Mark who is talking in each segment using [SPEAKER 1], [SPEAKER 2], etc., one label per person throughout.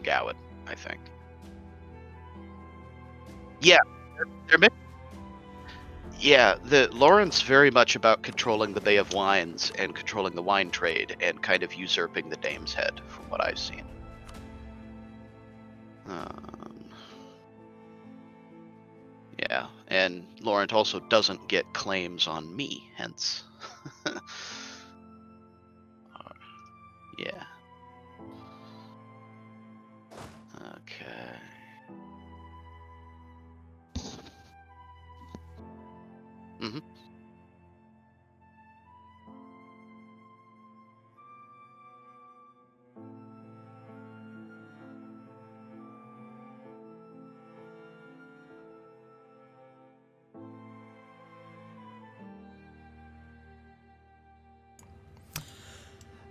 [SPEAKER 1] from Goward, I think. Yeah, the Lorent's very much about controlling the Bay of Wines and controlling the wine trade and kind of usurping the Dame's Head, from what I've seen. Yeah, and Lorent also doesn't get claims on me, hence. Yeah. Okay. Mm-hmm.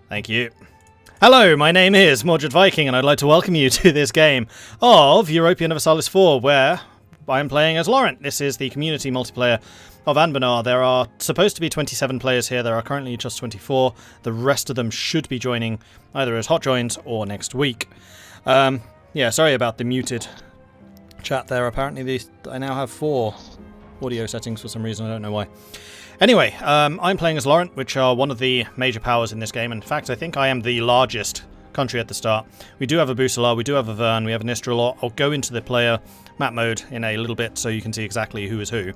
[SPEAKER 2] Thank you. Hello, my name is Mordred Viking, and I'd like to welcome you to this game of Europa Universalis IV, where I'm playing as Lorent. This is the community multiplayer of Anbennar. There are supposed to be 27 players here. There are currently just 24. The rest of them should be joining either as hot joins or next week. Yeah, sorry about the muted chat there. Apparently I now have 4 audio settings for some reason. I don't know why. Anyway, I'm playing as Lorent, which are one of the major powers in this game. In fact, I think I am the largest country at the start. We do have a Bucelar, we do have a Vern, we have an Istralor. I'll go into the player map mode in a little bit so you can see exactly who is who.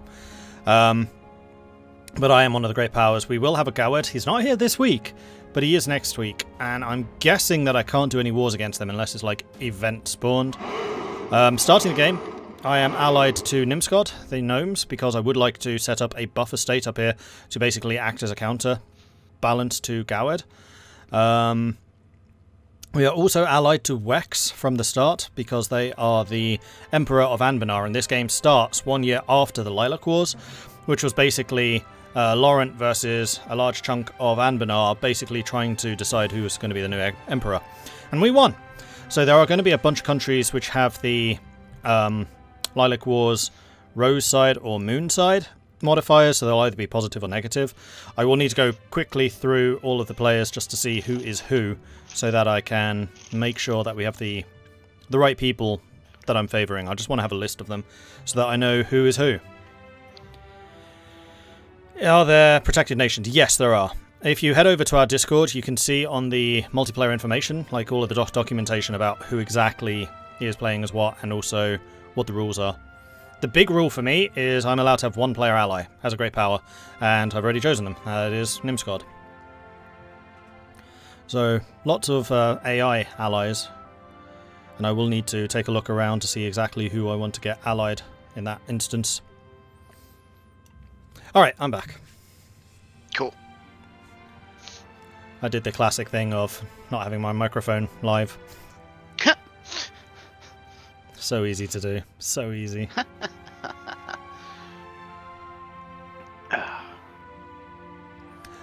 [SPEAKER 2] But I am one of the great powers. We will have a Goward. He's not here this week, but he is next week. And I'm guessing that I can't do any wars against them unless it's like event spawned. Starting the game, I am allied to Nimscod, the gnomes, because I would like to set up a buffer state up here to basically act as a counter balance to Goward. We are also allied to Wex from the start, because they are the Emperor of Anbennar, and this game starts 1 year after the Lilac Wars, which was basically Lorent versus a large chunk of Anbennar, basically trying to decide who was going to be the new Emperor. And we won! So there are going to be a bunch of countries which have the Lilac Wars Rose side or Moon side modifiers, so they'll either be positive or negative. I will need to go quickly through all of the players just to see who is who, so that I can make sure that we have the right people that I'm favouring. I just want to have a list of them so that I know who is who. Are there protected nations? Yes, there are. If you head over to our Discord, you can see on the multiplayer information, like all of the documentation about who exactly is playing as what, and also what the rules are. The big rule for me is I'm allowed to have one player ally, has a great power, and I've already chosen them. It is Nimscod. So, lots of AI allies, and I will need to take a look around to see exactly who I want to get allied in that instance. Alright, I'm back.
[SPEAKER 1] Cool.
[SPEAKER 2] I did the classic thing of not having my microphone live. So easy to do. So easy.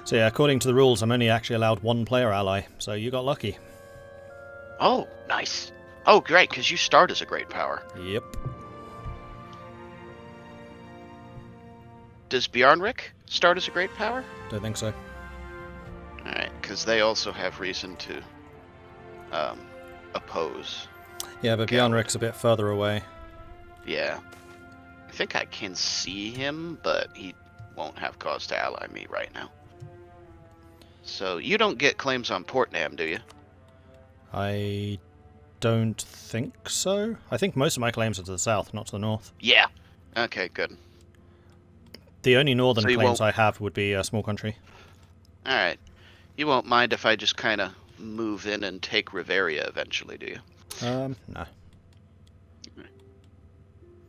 [SPEAKER 2] So yeah, according to the rules, I'm only actually allowed one player ally, so you got lucky.
[SPEAKER 1] Oh, nice. Oh, great, because you start as a great power.
[SPEAKER 2] Yep.
[SPEAKER 1] Does Bjarnrik start as a great power?
[SPEAKER 2] Don't think so.
[SPEAKER 1] Alright, because they also have reason to oppose.
[SPEAKER 2] Yeah, but Bjarnrik's a bit further away.
[SPEAKER 1] Yeah. I think I can see him, but he won't have cause to ally me right now. So, you don't get claims on Portnam, do you?
[SPEAKER 2] I don't think so. I think most of my claims are to the south, not to the north.
[SPEAKER 1] Yeah. Okay, good.
[SPEAKER 2] The only northern claims I have would be a small country.
[SPEAKER 1] Alright. You won't mind if I just kind of move in and take Riveria eventually, do you?
[SPEAKER 2] No.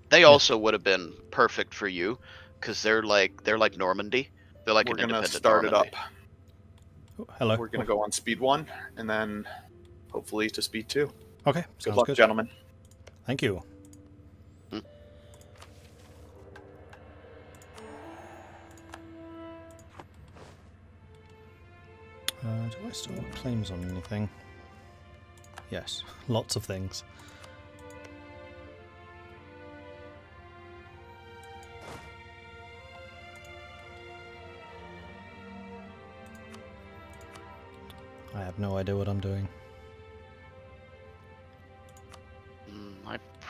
[SPEAKER 1] They also would have been perfect for you, because they're like Normandy. They're like
[SPEAKER 3] We're
[SPEAKER 1] an
[SPEAKER 3] gonna
[SPEAKER 1] independent
[SPEAKER 3] start
[SPEAKER 1] Normandy.
[SPEAKER 3] it up.
[SPEAKER 2] Oh, hello.
[SPEAKER 3] We're gonna go on speed 1, and then hopefully to speed 2.
[SPEAKER 2] Okay,
[SPEAKER 3] Good luck, gentlemen.
[SPEAKER 2] Thank you.
[SPEAKER 1] Hmm.
[SPEAKER 2] Do I still have claims on anything? Yes, lots of things. I have no idea what I'm doing.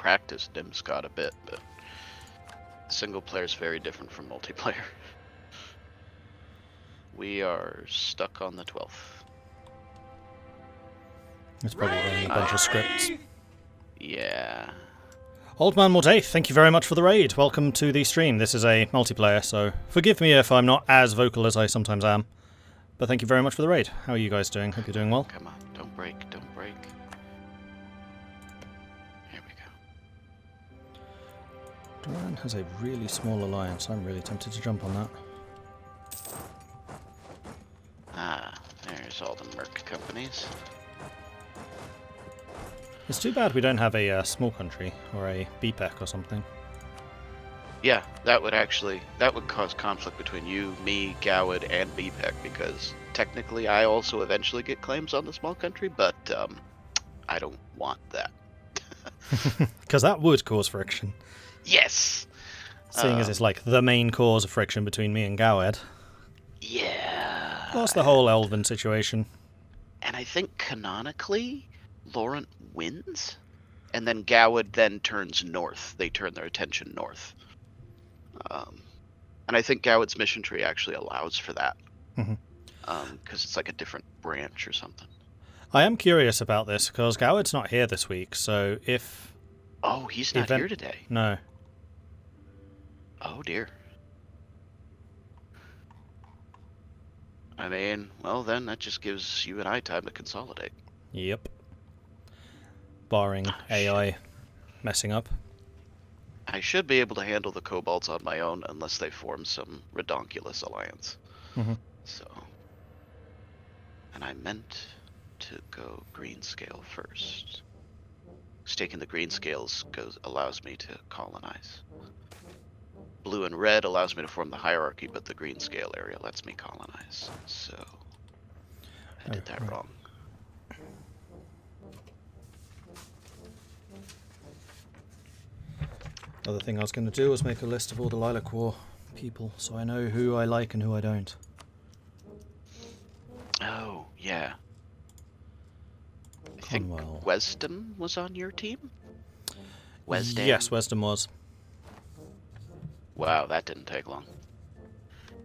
[SPEAKER 1] practiced Nimscott a bit, but single player is very different from multiplayer. We are stuck on the 12th.
[SPEAKER 2] It's probably running a bunch of scripts.
[SPEAKER 1] Yeah.
[SPEAKER 2] Old Man Mordred, thank you very much for the raid. Welcome to the stream. This is a multiplayer, so forgive me if I'm not as vocal as I sometimes am. But thank you very much for the raid. How are you guys doing? Hope you're doing well.
[SPEAKER 1] Come on, don't break, don't break. Here we go.
[SPEAKER 2] Lorent has a really small alliance. I'm really tempted to jump on that.
[SPEAKER 1] Ah, there's all the merc companies.
[SPEAKER 2] It's too bad we don't have a small country or a BPEC or something.
[SPEAKER 1] Yeah, that would cause conflict between you, me, Gowad, and BPEC, because technically I also eventually get claims on the small country, but I don't want that.
[SPEAKER 2] Because that would cause friction.
[SPEAKER 1] Yes!
[SPEAKER 2] Seeing as it's like the main cause of friction between me and Gowad.
[SPEAKER 1] Yeah.
[SPEAKER 2] Plus the whole Elven situation.
[SPEAKER 1] And I think canonically, Lorent wins, and then Gowad then turns north. They turn their attention north. And I think Gowad's mission tree actually allows for that. Because it's like a different branch or something.
[SPEAKER 2] I am curious about this, because Gowad's not here this week, so if...
[SPEAKER 1] Oh, he's not here today.
[SPEAKER 2] No.
[SPEAKER 1] Oh, dear. I mean, well then, that just gives you and I time to consolidate.
[SPEAKER 2] Yep. Barring AI messing up.
[SPEAKER 1] I should be able to handle the kobolds on my own unless they form some redonkulous alliance. So, and I meant to go greenscale first. Staking the greenscales allows me to colonize. Blue and red allows me to form the hierarchy, but the greenscale area lets me colonize. So, I did that wrong.
[SPEAKER 2] Other thing I was going to do was make a list of all the Lilac War people, so I know who I like and who I don't.
[SPEAKER 1] Oh, yeah. I think Wesdom was on your team? Wesdam?
[SPEAKER 2] Yes, Wesdom was.
[SPEAKER 1] Wow, that didn't take long.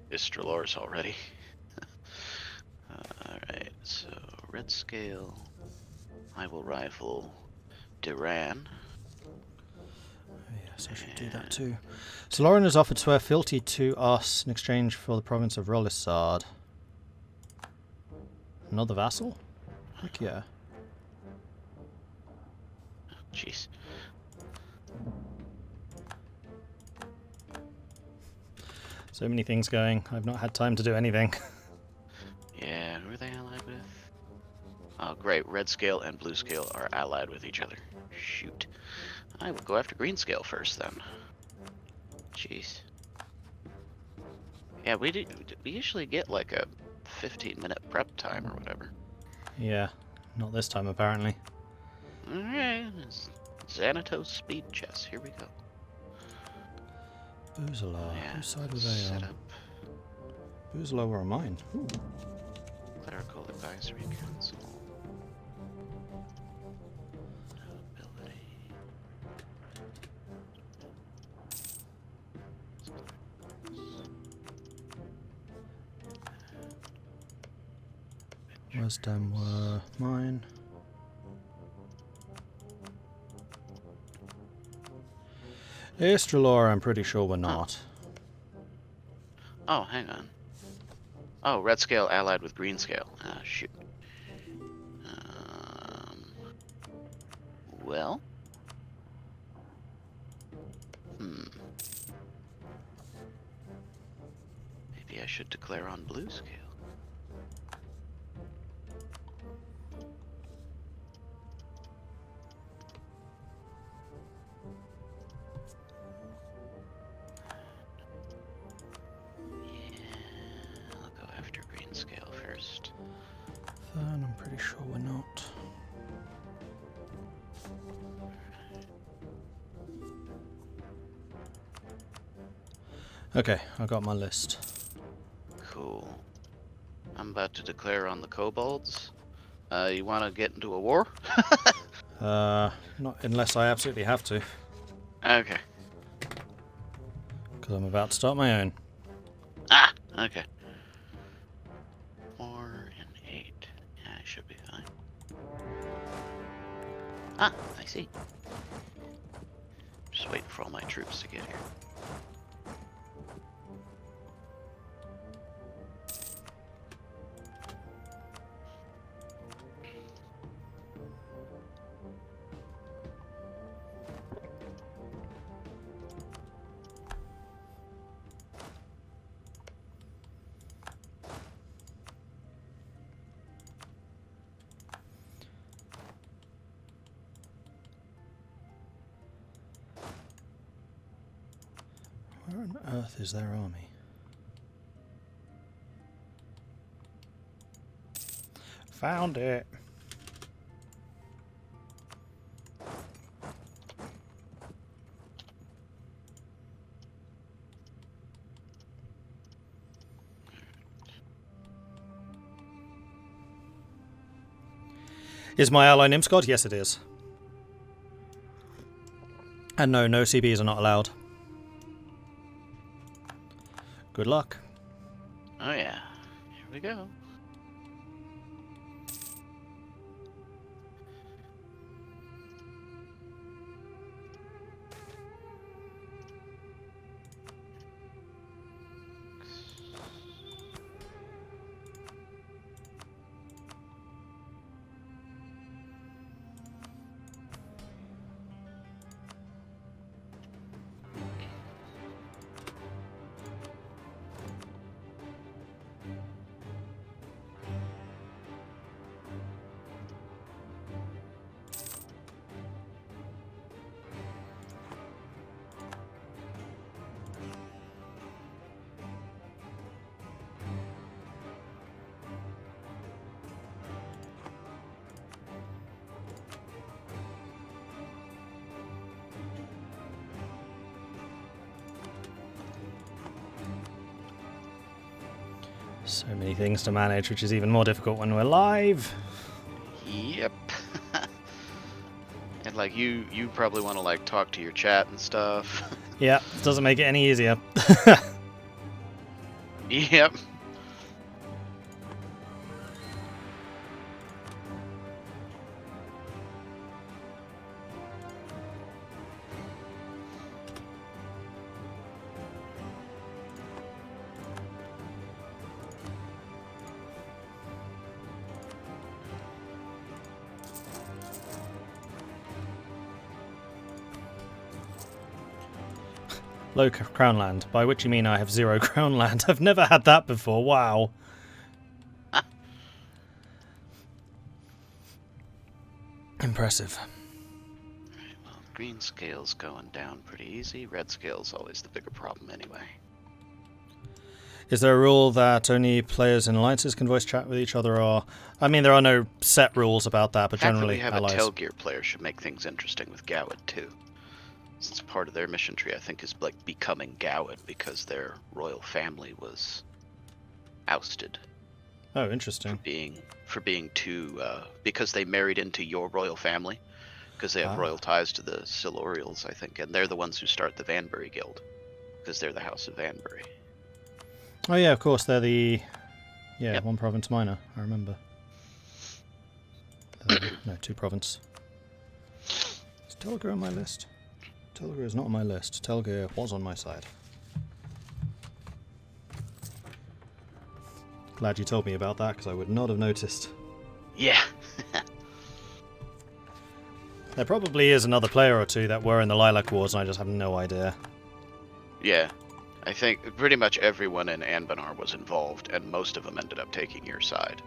[SPEAKER 1] Istralor's already. Alright, so red scale. I will rival Duran.
[SPEAKER 2] Yes, I should do that too. So Lorent has offered to swear fealty to us in exchange for the province of Rolisard. Another vassal? Heck yeah.
[SPEAKER 1] Jeez.
[SPEAKER 2] So many things going. I've not had time to do anything.
[SPEAKER 1] Yeah, who are they allied with? Oh, great. Red scale and blue scale are allied with each other. Shoot. I will go after green scale first then. Jeez. Yeah, we usually get like a 15-minute prep time or whatever.
[SPEAKER 2] Yeah, not this time apparently.
[SPEAKER 1] Alright, Xanatos speed chess. Here we go.
[SPEAKER 2] Boozalar.
[SPEAKER 1] Yeah,
[SPEAKER 2] Whose side were they
[SPEAKER 1] set
[SPEAKER 2] on?
[SPEAKER 1] up
[SPEAKER 2] Boozalar were on mine. Ooh.
[SPEAKER 1] Clerical Advisory Council. Nobility.
[SPEAKER 2] Wisdom were mine. Istralor, I'm pretty sure we're not.
[SPEAKER 1] Oh, hang on. Oh, red scale allied with green scale. Ah, shoot. Well. Maybe I should declare on blue scale.
[SPEAKER 2] Then I'm pretty sure we're not. Okay, I got my list.
[SPEAKER 1] Cool. I'm about to declare on the kobolds. You want to get into a war?
[SPEAKER 2] Not unless I absolutely have to,
[SPEAKER 1] Okay.
[SPEAKER 2] because I'm about to start my own.
[SPEAKER 1] Ah! Okay. 4 and 8. Yeah, I should be fine. Ah, I see. Just waiting for all my troops to get here.
[SPEAKER 2] Where on earth is their army? Found it. Is my ally Nimscott? Yes, it is. And no, no CBs are not allowed. Good luck.
[SPEAKER 1] Oh yeah. Here we go.
[SPEAKER 2] So many things to manage, which is even more difficult when we're live.
[SPEAKER 1] Yep. And like you probably want to like talk to your chat and stuff.
[SPEAKER 2] Yeah, doesn't make it any easier.
[SPEAKER 1] Yep.
[SPEAKER 2] Low crown land, by which you mean I have 0 crown land. I've never had that before, wow. Impressive.
[SPEAKER 1] Right, well, green scale's going down pretty easy. Red scale's always the bigger problem anyway.
[SPEAKER 2] Is there a rule that only players in alliances can voice chat with each other, or... I mean, there are no set rules about that, but
[SPEAKER 1] The fact that
[SPEAKER 2] generally
[SPEAKER 1] we have
[SPEAKER 2] allies...
[SPEAKER 1] a Telgear player should make things interesting with Gowid too. Since part of their mission tree, I think, is like becoming Gowid because their royal family was ousted
[SPEAKER 2] Oh, interesting.
[SPEAKER 1] for being too because they married into your royal family because they have royal ties to the Silurials, I think, and they're the ones who start the Vanbury Guild because they're the House of Vanbury.
[SPEAKER 2] Oh yeah, of course, they're the... Yeah,
[SPEAKER 1] Yep.
[SPEAKER 2] 1 province minor, I remember. No, 2 province. Is Telgear on my list? Telgear is not on my list. Telgear was on my side. Glad you told me about that, because I would not have noticed.
[SPEAKER 1] Yeah.
[SPEAKER 2] There probably is another player or two that were in the Lilac Wars, and I just have no idea.
[SPEAKER 1] Yeah. I think pretty much everyone in Anbennar was involved, and most of them ended up taking your side.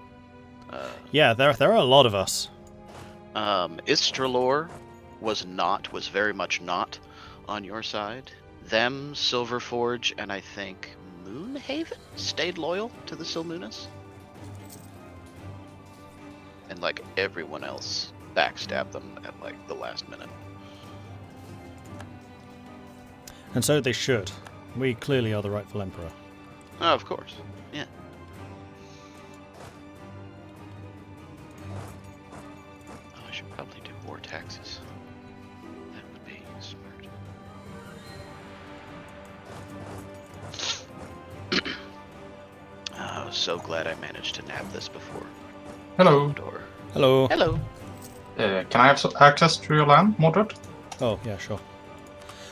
[SPEAKER 2] Yeah, there are a lot of us.
[SPEAKER 1] Istralor was very much not on your side. Them, Silverforge, and I think Moonhaven stayed loyal to the Silmunas. And like everyone else backstabbed them at like the last minute.
[SPEAKER 2] And so they should. We clearly are the rightful emperor.
[SPEAKER 1] Oh, of course. Yeah. Oh, I should probably do war taxes. That would be smart. I was so glad I managed to nab this before.
[SPEAKER 4] Hello.
[SPEAKER 1] Door.
[SPEAKER 2] Hello.
[SPEAKER 1] Hello.
[SPEAKER 4] Can I have access to your land, Mordred?
[SPEAKER 2] Oh, yeah, sure.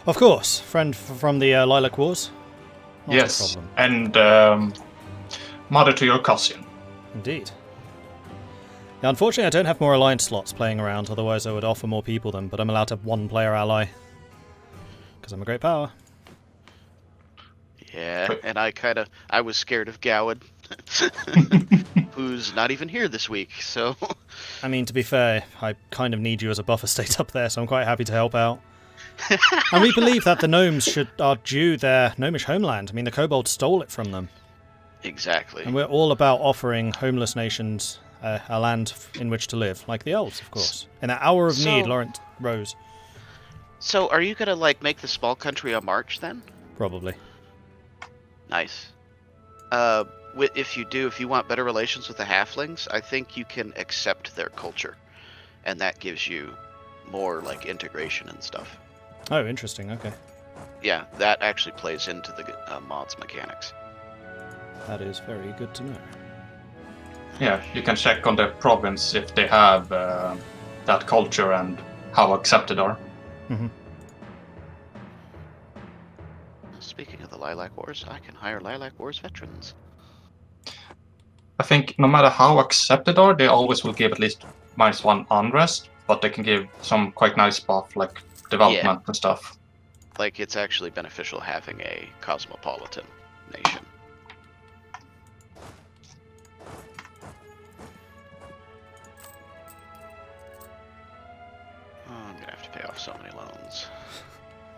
[SPEAKER 2] Of course, friend from the Lilac Wars. Not a
[SPEAKER 4] Yes,
[SPEAKER 2] problem.
[SPEAKER 4] and mother to your cousin.
[SPEAKER 2] Indeed. Yeah, unfortunately, I don't have more alliance slots playing around, otherwise I would offer more people them, but I'm allowed to have one player ally. Because I'm a great power.
[SPEAKER 1] Yeah, and I was scared of Gowad, who's not even here this week, so...
[SPEAKER 2] I mean, to be fair, I kind of need you as a buffer state up there, so I'm quite happy to help out. And we believe that the gnomes are due their gnomish homeland. I mean, the kobolds stole it from them.
[SPEAKER 1] Exactly.
[SPEAKER 2] And we're all about offering homeless nations a land in which to live, like the elves, of course. In that hour of need, Lorent rose.
[SPEAKER 1] So, are you gonna, like, make the small country a march, then?
[SPEAKER 2] Probably.
[SPEAKER 1] Nice. If you want better relations with the halflings, I think you can accept their culture. And that gives you more, like, integration and stuff.
[SPEAKER 2] Oh, interesting, okay.
[SPEAKER 1] Yeah, that actually plays into the mod's mechanics.
[SPEAKER 2] That is very good to know.
[SPEAKER 4] Yeah, you can check on the province if they have that culture and how accepted are.
[SPEAKER 2] Mm-hmm.
[SPEAKER 1] Speaking of the Lilac Wars, I can hire Lilac Wars veterans.
[SPEAKER 4] I think no matter how accepted are, they always will give at least -1 unrest, but they can give some quite nice buff like development and stuff.
[SPEAKER 1] Like, it's actually beneficial having a cosmopolitan nation. Oh, I'm gonna have to pay off so many loans.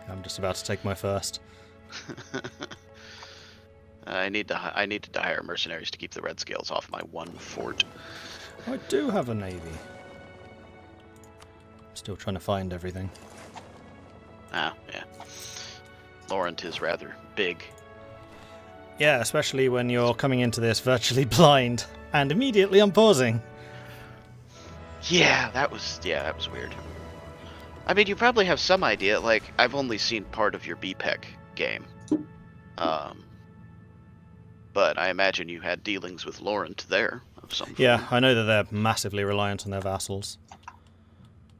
[SPEAKER 2] I'm just about to take my first.
[SPEAKER 1] I need to hire mercenaries to keep the red scales off my one fort.
[SPEAKER 2] I do have a navy. Still trying to find everything.
[SPEAKER 1] Ah, yeah. Lorent is rather big.
[SPEAKER 2] Yeah, especially when you're coming into this virtually blind and immediately unpausing.
[SPEAKER 1] Yeah, that was weird. I mean, you probably have some idea. Like, I've only seen part of your BPEC game. But I imagine you had dealings with Lorent there of some
[SPEAKER 2] Yeah,
[SPEAKER 1] form.
[SPEAKER 2] I know that they're massively reliant on their vassals.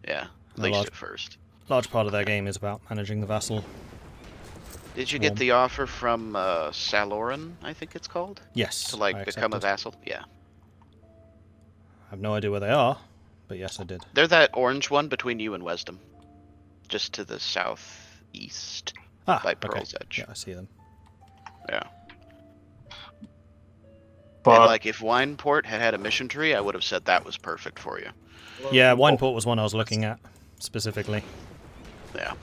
[SPEAKER 1] Yeah, at least at first.
[SPEAKER 2] Large part of their game is about managing the vassal.
[SPEAKER 1] Did you get the offer from Saloran, I think it's called?
[SPEAKER 2] Yes.
[SPEAKER 1] To, like, become a vassal? Yeah.
[SPEAKER 2] I have no idea where they are, but yes, I did.
[SPEAKER 1] They're that orange one between you and Wisdom. Just to the southeast by Pearl's Edge.
[SPEAKER 2] Yeah, I see them.
[SPEAKER 1] Yeah.
[SPEAKER 4] But
[SPEAKER 1] and, like, if Wineport had a mission tree, I would have said that was perfect for you.
[SPEAKER 2] Yeah, Wineport was one I was looking at, specifically.
[SPEAKER 1] Yeah.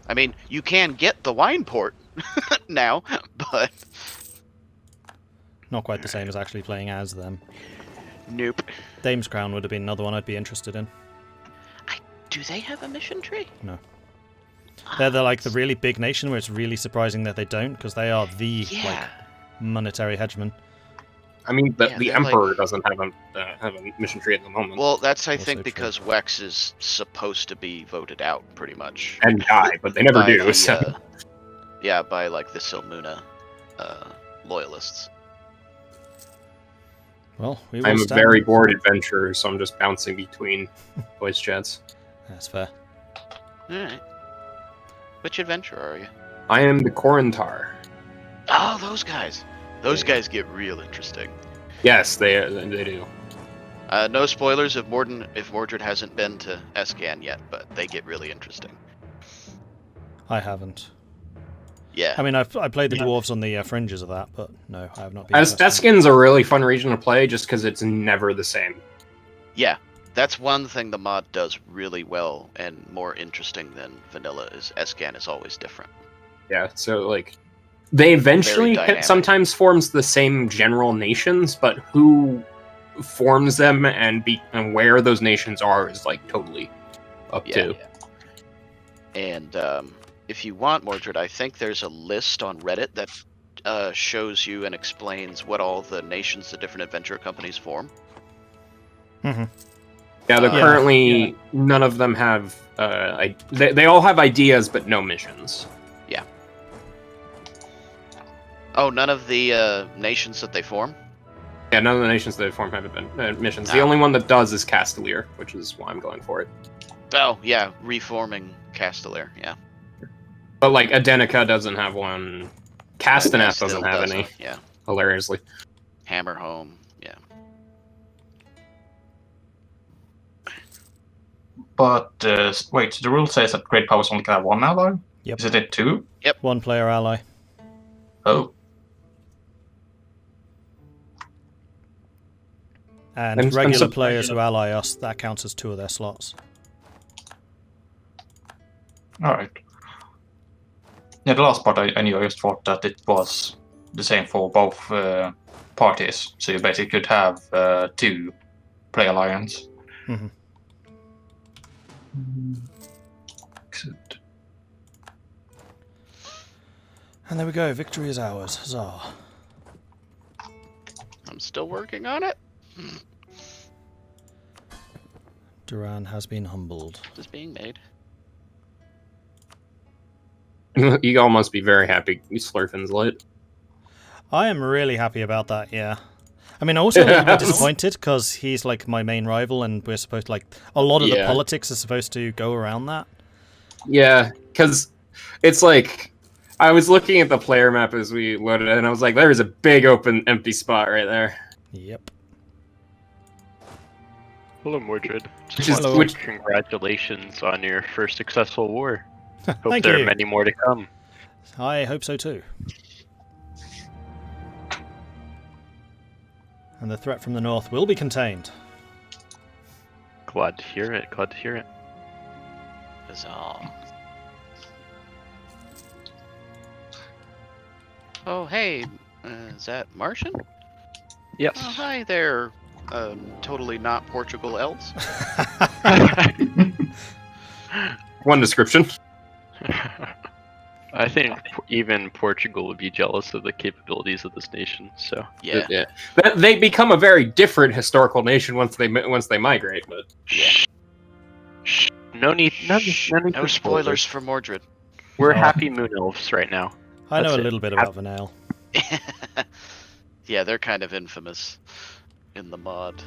[SPEAKER 1] I mean, you can get the Wineport now, but...
[SPEAKER 2] Not quite the same as actually playing as them.
[SPEAKER 1] Nope.
[SPEAKER 2] Dame's Crown would have been another one I'd be interested in.
[SPEAKER 1] Do they have a mission tree?
[SPEAKER 2] No. They're like the really big nation where it's really surprising that they don't, because they are the like monetary hegemon.
[SPEAKER 5] I mean, the Emperor doesn't have a mission tree at the moment.
[SPEAKER 1] Well, that's I think because Wex is supposed to be voted out pretty much.
[SPEAKER 5] And die, but they never do. So.
[SPEAKER 1] Yeah, by like the Silmuna loyalists.
[SPEAKER 2] Well, we will
[SPEAKER 5] I'm a very bored adventurer, so I'm just bouncing between voice chats.
[SPEAKER 2] That's fair.
[SPEAKER 1] Alright. Which adventurer are you?
[SPEAKER 5] I am the Corintar.
[SPEAKER 1] Oh, those guys. Those guys get real interesting.
[SPEAKER 5] Yes, they do.
[SPEAKER 1] No spoilers if Mordred hasn't been to Escan yet, but they get really interesting.
[SPEAKER 2] I haven't.
[SPEAKER 1] Yeah.
[SPEAKER 2] I mean, I played the dwarves on the fringes of that, but no, I have not been.
[SPEAKER 5] Escan's a really fun region to play just because it's never the same.
[SPEAKER 1] Yeah. That's one thing the mod does really well and more interesting than vanilla is Escan is always different.
[SPEAKER 5] Yeah, so like they eventually sometimes forms the same general nations, but who forms them and where those nations are is like totally up to.
[SPEAKER 1] Yeah. And if you want, Mordred, I think there's a list on Reddit that shows you and explains what all the nations the different adventure companies form.
[SPEAKER 2] Mm-hmm.
[SPEAKER 5] Yeah, they're currently none of them have. They all have ideas, but no missions.
[SPEAKER 1] Yeah. Oh, none of the nations that they form.
[SPEAKER 5] Yeah, none of the nations that they form have been missions. The
[SPEAKER 1] Oh.
[SPEAKER 5] only one that does is Castellier, which is why I'm going for it.
[SPEAKER 1] Oh, yeah, reforming Castellier, yeah.
[SPEAKER 5] But like Adenica doesn't have one. Castanet doesn't have any.
[SPEAKER 1] Yeah.
[SPEAKER 5] Hilariously.
[SPEAKER 1] Hammerhome, yeah.
[SPEAKER 4] But wait, the rule says that great powers only can have one ally?
[SPEAKER 2] Yep.
[SPEAKER 4] Is it two?
[SPEAKER 1] Yep.
[SPEAKER 2] One player ally.
[SPEAKER 4] Oh.
[SPEAKER 2] And
[SPEAKER 5] I'm
[SPEAKER 2] regular
[SPEAKER 5] surprised-
[SPEAKER 2] players who ally us, that counts as 2 of their slots.
[SPEAKER 4] Alright. Yeah, the last part I knew, I just thought that it was the same for both parties. So you basically could have 2 play alliance.
[SPEAKER 2] Mhm.
[SPEAKER 4] Except...
[SPEAKER 2] And there we go, victory is ours. Huzzah.
[SPEAKER 1] I'm still working on it.
[SPEAKER 2] Duran has been humbled.
[SPEAKER 1] It's being made.
[SPEAKER 5] You all must be very happy Slurfin's lit.
[SPEAKER 2] I am really happy about that, yeah. I mean, also a little bit disappointed because he's like my main rival and we're supposed to, like, a lot of the politics are supposed to go around that.
[SPEAKER 5] Yeah, because it's like, I was looking at the player map as we loaded it and I was like, there's a big open empty spot right there.
[SPEAKER 2] Yep.
[SPEAKER 6] Hello, Mordred.
[SPEAKER 2] Hello.
[SPEAKER 6] Congratulations on your first successful war. Hope
[SPEAKER 2] Thank
[SPEAKER 6] there
[SPEAKER 2] you.
[SPEAKER 6] are many more to come.
[SPEAKER 2] I hope so too. And the threat from the north will be contained.
[SPEAKER 6] Glad to hear it. Glad to hear it.
[SPEAKER 1] Huzzah. Oh, hey, is that Martian?
[SPEAKER 6] Yes.
[SPEAKER 1] Oh, hi there, totally not Portugal elves.
[SPEAKER 5] One description.
[SPEAKER 6] I think even Portugal would be jealous of the capabilities of this nation. So
[SPEAKER 1] Yeah.
[SPEAKER 5] Yeah. They become a very different historical nation once they migrate. But
[SPEAKER 1] Yeah.
[SPEAKER 6] Shh. No need
[SPEAKER 1] No
[SPEAKER 6] for
[SPEAKER 1] spoilers for Mordred.
[SPEAKER 6] We're
[SPEAKER 2] Oh.
[SPEAKER 6] happy moon elves right now.
[SPEAKER 2] I know
[SPEAKER 6] That's
[SPEAKER 2] a
[SPEAKER 6] it.
[SPEAKER 2] little bit about Vanale.
[SPEAKER 1] Yeah, they're kind of infamous in the mod.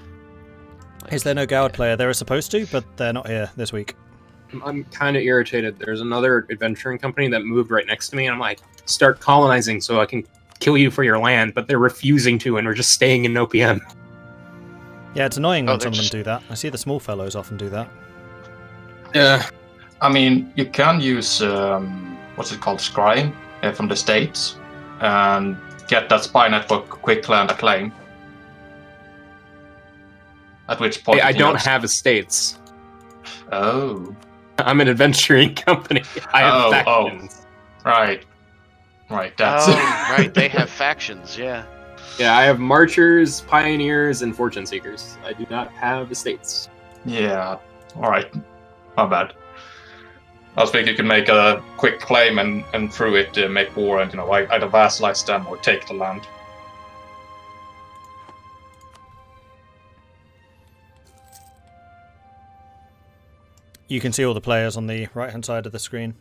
[SPEAKER 2] Is there no Goward player? They were supposed to, but they're not here this week.
[SPEAKER 5] I'm kind of irritated. There's another adventuring company that moved right next to me, and I'm like, start colonizing so I can kill you for your land, but they're refusing to, and we're just staying in OPM.
[SPEAKER 2] Yeah, it's annoying when
[SPEAKER 1] they're
[SPEAKER 2] some of them
[SPEAKER 1] just-
[SPEAKER 2] do that. I see the small fellows often do that.
[SPEAKER 4] Yeah. I mean, you can use, what's it called, Scrying from the States, and get that spy network quick land acclaim. At which point...
[SPEAKER 5] I
[SPEAKER 4] you
[SPEAKER 5] don't
[SPEAKER 4] know-
[SPEAKER 5] have estates.
[SPEAKER 4] Oh.
[SPEAKER 5] I'm an adventuring company. I have factions.
[SPEAKER 4] Right. Right, that's...
[SPEAKER 1] Oh, right, they have factions, yeah.
[SPEAKER 5] Yeah, I have marchers, pioneers, and fortune seekers. I do not have estates.
[SPEAKER 4] Yeah. Alright. My bad. I was thinking you could make a quick claim and through it make war and, either vassalize them or take the land.
[SPEAKER 2] You can see all the players on the right-hand side of the screen.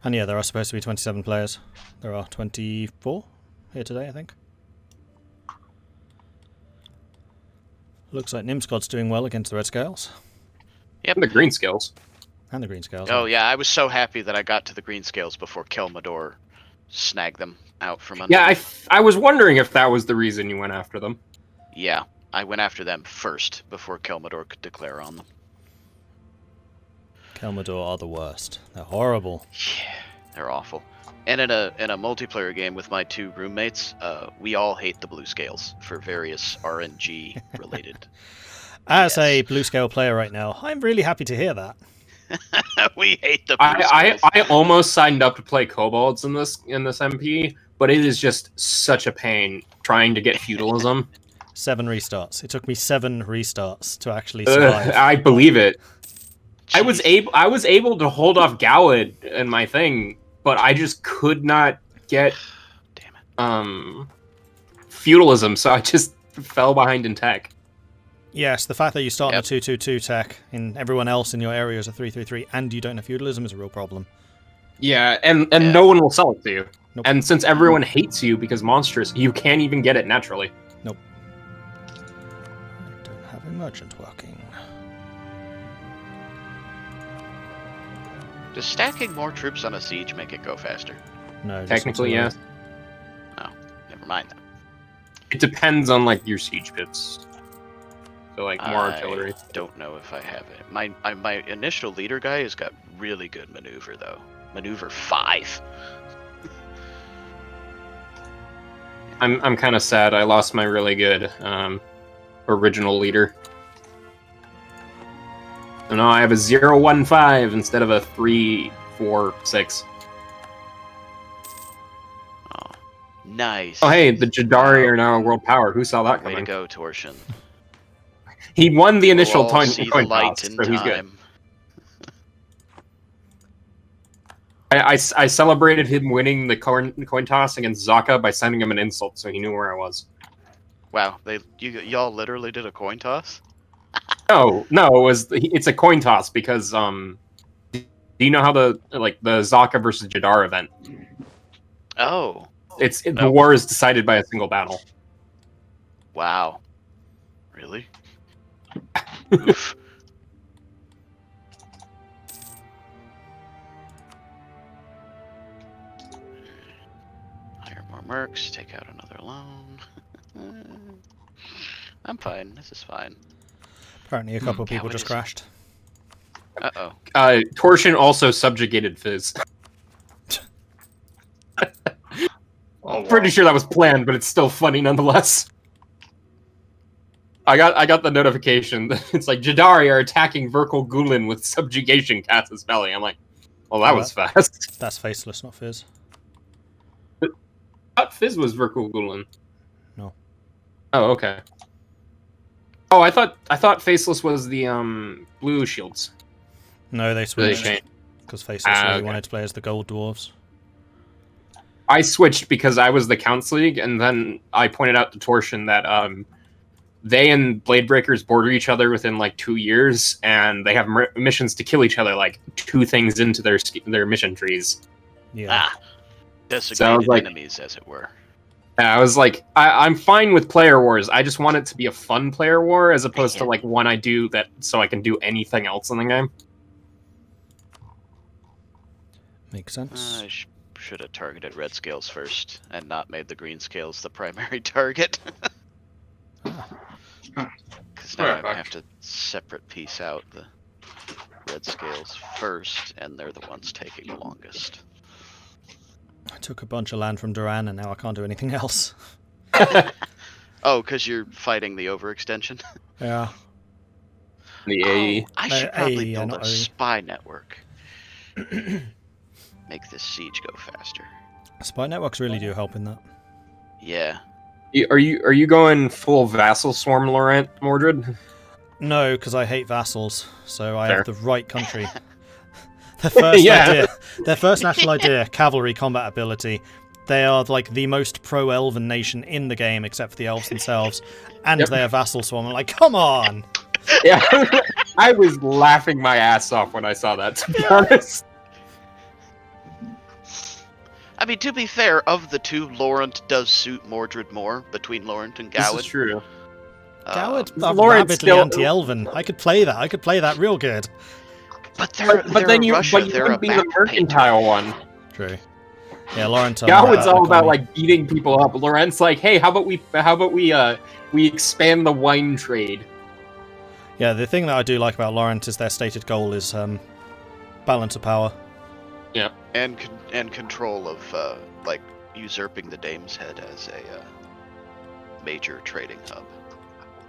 [SPEAKER 2] And yeah, there are supposed to be 27 players. There are 24 here today, I think. Looks like Nimscod's doing well against the Red Scales.
[SPEAKER 1] Yep.
[SPEAKER 5] And the green skills.
[SPEAKER 2] And the Green Scales.
[SPEAKER 1] Oh, yeah, I was so happy that I got to the green scales before Kelmador snagged them out from under.
[SPEAKER 5] Yeah, I was wondering if that was the reason you went after them.
[SPEAKER 1] Yeah, I went after them first before Kelmador could declare on them.
[SPEAKER 2] Kelmador are the worst. They're horrible.
[SPEAKER 1] Yeah, they're awful. And in a multiplayer game with my 2 roommates, we all hate the blue scales for various RNG related.
[SPEAKER 2] As a Blue Scale player right now, I'm really happy to hear that.
[SPEAKER 1] We hate the blue
[SPEAKER 5] I
[SPEAKER 1] scales.
[SPEAKER 5] almost signed up to play kobolds in this MP, but it is just such a pain trying to get feudalism.
[SPEAKER 2] 7 restarts. It took me 7 restarts to actually survive.
[SPEAKER 5] I believe it. I
[SPEAKER 1] Jeez.
[SPEAKER 5] was able to hold off Gowad in my thing, but I just could not get
[SPEAKER 1] Damn it.
[SPEAKER 5] feudalism, so I just fell behind in tech.
[SPEAKER 2] Yes, the fact that you start
[SPEAKER 1] Yep.
[SPEAKER 2] on a 222 tech and everyone else in your area is a 333 and you don't have feudalism is a real problem.
[SPEAKER 5] Yeah, and
[SPEAKER 1] Yeah.
[SPEAKER 5] no one will sell it to you.
[SPEAKER 2] Nope.
[SPEAKER 5] And since everyone hates you because monstrous, you can't even get it naturally.
[SPEAKER 2] Nope. I don't have a merchant working.
[SPEAKER 1] Does stacking more troops on a siege make it go faster?
[SPEAKER 2] No, just
[SPEAKER 5] Technically,
[SPEAKER 2] not
[SPEAKER 5] yes.
[SPEAKER 1] Oh, never mind then.
[SPEAKER 5] It depends on like your siege pits. So like more artillery.
[SPEAKER 1] I don't know if I have it. My initial leader guy has got really good maneuver though. Maneuver 5.
[SPEAKER 5] I'm kind of sad. I lost my really good original leader. So now I have a 0-1-5 instead of a 3-4-6.
[SPEAKER 1] Oh, nice.
[SPEAKER 5] Oh hey, the Jadari
[SPEAKER 1] Wow.
[SPEAKER 5] are now a world power. Who saw that
[SPEAKER 1] Way to
[SPEAKER 5] coming?
[SPEAKER 1] go, Torsion.
[SPEAKER 5] He won the initial
[SPEAKER 1] We'll all
[SPEAKER 5] coin
[SPEAKER 1] see the
[SPEAKER 5] toss,
[SPEAKER 1] light in
[SPEAKER 5] so he's good.
[SPEAKER 1] time.
[SPEAKER 5] I celebrated him winning the coin toss against Zaka by sending him an insult, so he knew where I was.
[SPEAKER 1] Wow, y'all literally did a coin toss?
[SPEAKER 5] No, it's a coin toss because do you know how the Zaka versus Jadar event?
[SPEAKER 1] Oh,
[SPEAKER 5] The
[SPEAKER 1] No.
[SPEAKER 5] war is decided by a single battle.
[SPEAKER 1] wow. Really? Oof. Hire more mercs, take out another loan. I'm fine, this is fine.
[SPEAKER 2] Apparently a couple of
[SPEAKER 1] Yeah,
[SPEAKER 2] people
[SPEAKER 1] what
[SPEAKER 2] just
[SPEAKER 1] is-
[SPEAKER 2] crashed.
[SPEAKER 1] Uh-oh.
[SPEAKER 5] Torsion also subjugated Fizz.
[SPEAKER 4] Oh,
[SPEAKER 5] Pretty sure that was planned, but it's still funny nonetheless. I got the notification. It's like Jadari are attacking Verkal Gulin with subjugation cast his belly. I'm like, well, that was fast.
[SPEAKER 2] That's Faceless, not Fizz.
[SPEAKER 5] I thought Fizz was Verkal Gulin.
[SPEAKER 2] No.
[SPEAKER 5] Oh, okay. Oh, I thought Faceless was the blue shields.
[SPEAKER 2] No, they
[SPEAKER 5] They
[SPEAKER 2] switched
[SPEAKER 5] changed.
[SPEAKER 2] because Faceless really
[SPEAKER 5] okay.
[SPEAKER 2] wanted to play as the Gold Dwarves.
[SPEAKER 5] I switched because I was the Council League, and then I pointed out to Torsion that they and Bladebreakers border each other within like 2 years, and they have missions to kill each other like 2 things into their mission trees.
[SPEAKER 2] Yeah.
[SPEAKER 1] Ah. Designated
[SPEAKER 5] like-
[SPEAKER 1] enemies, as it were.
[SPEAKER 5] And I was like, I'm fine with player wars. I just want it to be a fun player war as opposed to like one I do that so I can do anything else in the game.
[SPEAKER 2] Makes sense.
[SPEAKER 1] I should have targeted red scales first, and not made the green scales the primary target. Because now
[SPEAKER 4] Right,
[SPEAKER 1] I have to separate piece out the red scales first, and they're the ones taking the longest.
[SPEAKER 2] I took a bunch of land from Duran and now I can't do anything else.
[SPEAKER 1] Oh, because you're fighting the overextension?
[SPEAKER 2] Yeah.
[SPEAKER 5] The
[SPEAKER 1] Oh, I should probably
[SPEAKER 2] yeah,
[SPEAKER 1] build
[SPEAKER 2] not
[SPEAKER 1] a
[SPEAKER 2] AE.
[SPEAKER 1] spy network. Make this siege go faster.
[SPEAKER 2] Spy networks really do help in that.
[SPEAKER 1] Yeah.
[SPEAKER 5] Are you going full vassal swarm, Lorent, Mordred?
[SPEAKER 2] No, because I hate vassals, so I
[SPEAKER 5] Fair.
[SPEAKER 2] have the right country. Their first
[SPEAKER 5] Yeah.
[SPEAKER 2] idea, their first national idea, cavalry combat ability. They are like the most pro-elven nation in the game, except for the elves themselves, and
[SPEAKER 5] Yep.
[SPEAKER 2] they are vassal swarm. I'm like, come on!
[SPEAKER 5] Yeah, I was laughing my ass off when I saw that, to be honest.
[SPEAKER 1] I mean, to be fair, of the two, Lorent does suit Mordred more, between Lorent and
[SPEAKER 5] This is
[SPEAKER 1] Goward.
[SPEAKER 5] true.
[SPEAKER 2] Goward,
[SPEAKER 5] Lawrence
[SPEAKER 2] rabidly
[SPEAKER 5] still-
[SPEAKER 2] anti-elven. I could play that. I could play that real good.
[SPEAKER 1] But they're
[SPEAKER 5] Then
[SPEAKER 1] a
[SPEAKER 5] you
[SPEAKER 1] Russia,
[SPEAKER 5] but you
[SPEAKER 1] they're
[SPEAKER 5] would
[SPEAKER 1] a
[SPEAKER 5] be the
[SPEAKER 1] map
[SPEAKER 5] mercantile one.
[SPEAKER 2] True. Yeah, Lawrence.
[SPEAKER 5] Goward's all about like beating people up. Lorent's like, hey, how about we expand the wine trade?
[SPEAKER 2] Yeah, the thing that I do like about Lorent is their stated goal is balance of power.
[SPEAKER 1] and control of like usurping the Dame's Head as a major trading hub,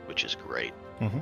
[SPEAKER 1] which is great.
[SPEAKER 2] Mhm.